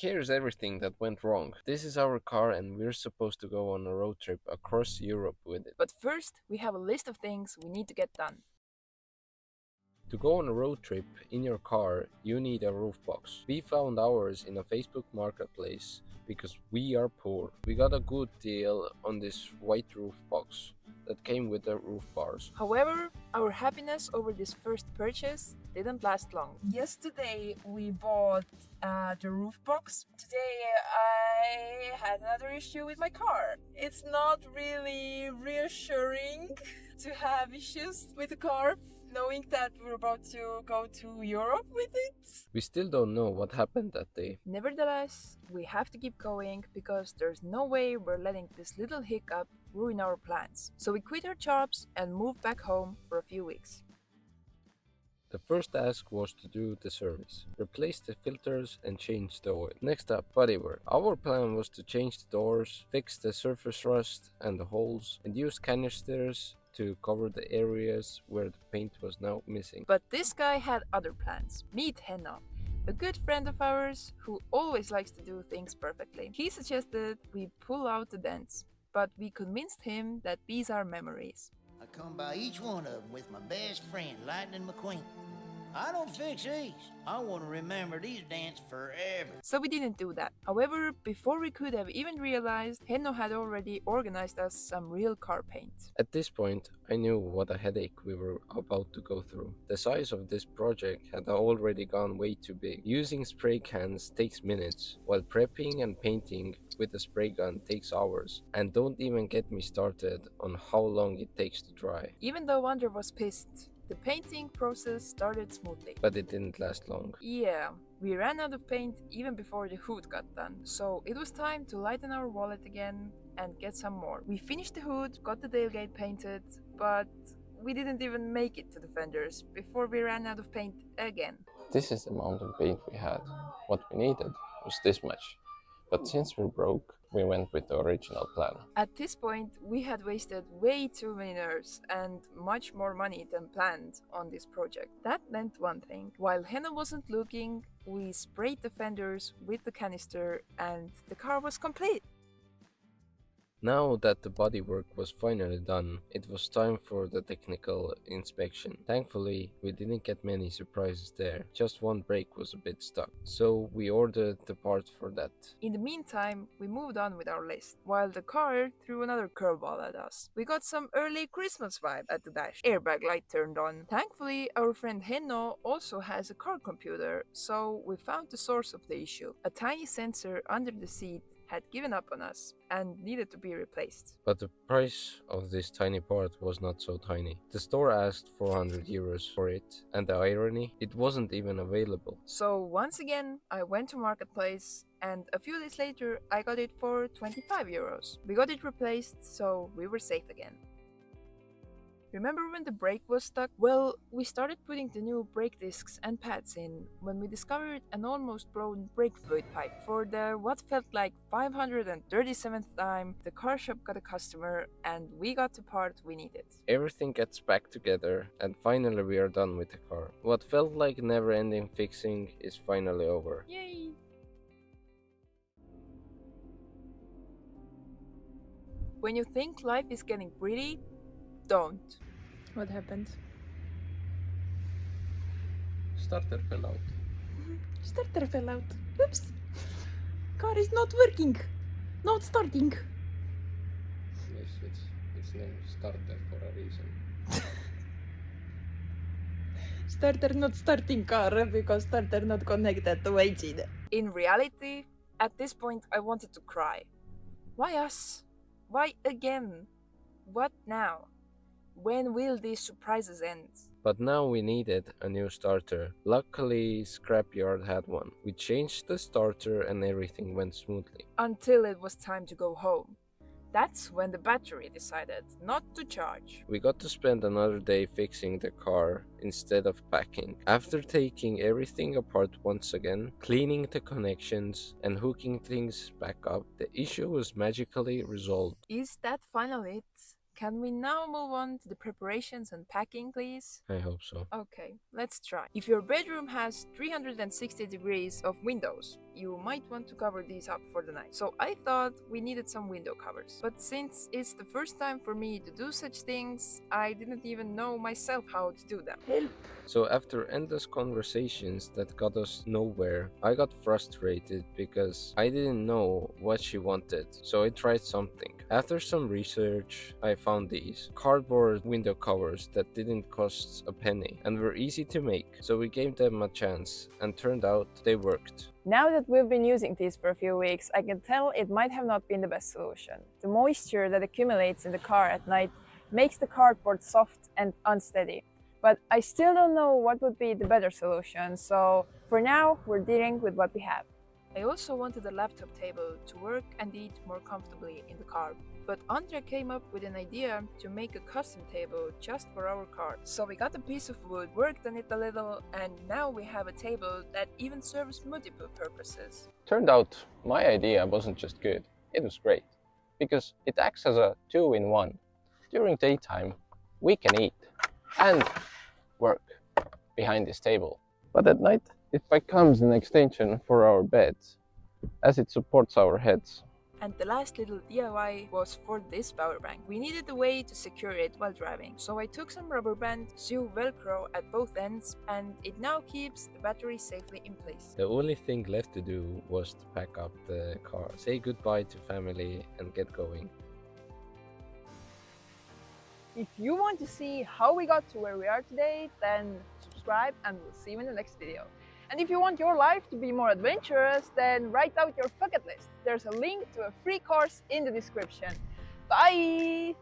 Here's everything that went wrong. This is our car and we're supposed to go on a road trip across Europe with it. But first, we have a list of things we need to get done. To go on a road trip in your car, you need a roof box. We found ours in a Facebook marketplace because we are poor. We got a good deal on this white roof box that came with the roof bars. However, our happiness over this first purchase didn't last long. Yesterday we bought the roof box. Today I had another issue with my car. It's not really reassuring to have issues with the car, knowing that we're about to go to Europe with it. We still don't know what happened that day. Nevertheless, we have to keep going because there's no way we're letting this little hiccup ruin our plans. So we quit our jobs and moved back home for a few weeks. The first task was to do the service, replace the filters and change the oil. Next up, bodywork. Our plan was to change the doors, fix the surface rust and the holes, and use canisters to cover the areas where the paint was now missing. But this guy had other plans. Meet Henna, a good friend of ours who always likes to do things perfectly. He suggested we pull out the dents, but we convinced him that these are memories. I come by each one of them with my best friend, Lightning McQueen. I don't fix these. I want to remember these dance forever. So we didn't do that. However, before we could have even realized, Henno had already organized us some real car paint. At this point, I knew what a headache we were about to go through. The size of this project had already gone way too big. Using spray cans takes minutes, while prepping and painting with a spray gun takes hours. And don't even get me started on how long it takes to dry. Even though Wander was pissed, the painting process started smoothly. But it didn't last long. Yeah, we ran out of paint even before the hood got done, so it was time to lighten our wallet again and get some more. We finished the hood, got the tailgate painted, but we didn't even make it to the fenders before we ran out of paint again. This is the amount of paint we had. What we needed was this much. But since we're broke, we went with the original plan. At this point, we had wasted way too many nerves and much more money than planned on this project. That meant one thing. While Henna wasn't looking, we sprayed the fenders with the canister and the car was complete. Now that the bodywork was finally done, it was time for the technical inspection. Thankfully, we didn't get many surprises there, just one brake was a bit stuck, so we ordered the part for that. In the meantime, we moved on with our list, while the car threw another curveball at us. We got some early Christmas vibe at the dash. Airbag light turned on. Thankfully, our friend Henno also has a car computer, so we found the source of the issue. A tiny sensor under the seat had given up on us and needed to be replaced. But the price of this tiny part was not so tiny. The store asked 400 euros for it, and the irony, it wasn't even available. So once again, I went to Marketplace, and a few days later, I got it for 25 euros. We got it replaced, so we were safe again. Remember when the brake was stuck? Well, we started putting the new brake discs and pads in when we discovered an almost blown brake fluid pipe. For the what felt like 537th time, the car shop got a customer and we got the part we needed. Everything gets back together, and finally we are done with the car. What felt like never-ending fixing is finally over. Yay! When you think life is getting pretty, don't. What happened? Starter fell out. Starter fell out. Oops. Car is not working. Not starting. Yes, it's named Starter for a reason. Starter not starting car because starter not connected to engine. In reality, at this point I wanted to cry. Why us? Why again? What now? When will these surprises end? But now we needed a new starter. Luckily, Scrapyard had one. We changed the starter and everything went smoothly. Until it was time to go home. That's when the battery decided not to charge. We got to spend another day fixing the car instead of packing. After taking everything apart once again, cleaning the connections and hooking things back up, the issue was magically resolved. Is that finally it? Can we now move on to the preparations and packing, please? I hope so. Okay, let's try. If your bedroom has 360 degrees of windows, you might want to cover these up for the night. So I thought we needed some window covers. But since it's the first time for me to do such things, I didn't even know myself how to do them. Help. So after endless conversations that got us nowhere, I got frustrated because I didn't know what she wanted, so I tried something. After some research, I found these cardboard window covers that didn't cost a penny and were easy to make, so we gave them a chance and turned out they worked. Now that we've been using these for a few weeks, I can tell it might have not been the best solution. The moisture that accumulates in the car at night makes the cardboard soft and unsteady. But I still don't know what would be the better solution, so for now we're dealing with what we have. I also wanted a laptop table to work and eat more comfortably in the car. But Andre came up with an idea to make a custom table just for our car. So we got a piece of wood, worked on it a little, and now we have a table that even serves multiple purposes. Turned out my idea wasn't just good, it was great, because it acts as a two-in-one. During daytime, we can eat and work behind this table. But at night, it becomes an extension for our beds, as it supports our heads. And the last little DIY was for this power bank. We needed a way to secure it while driving, so I took some rubber band, sew Velcro at both ends, and it now keeps the battery safely in place. The only thing left to do was to pack up the car, say goodbye to family, and get going. If you want to see how we got to where we are today, then subscribe and we'll see you in the next video. And if you want your life to be more adventurous, then write out your bucket list. There's a link to a free course in the description. Bye!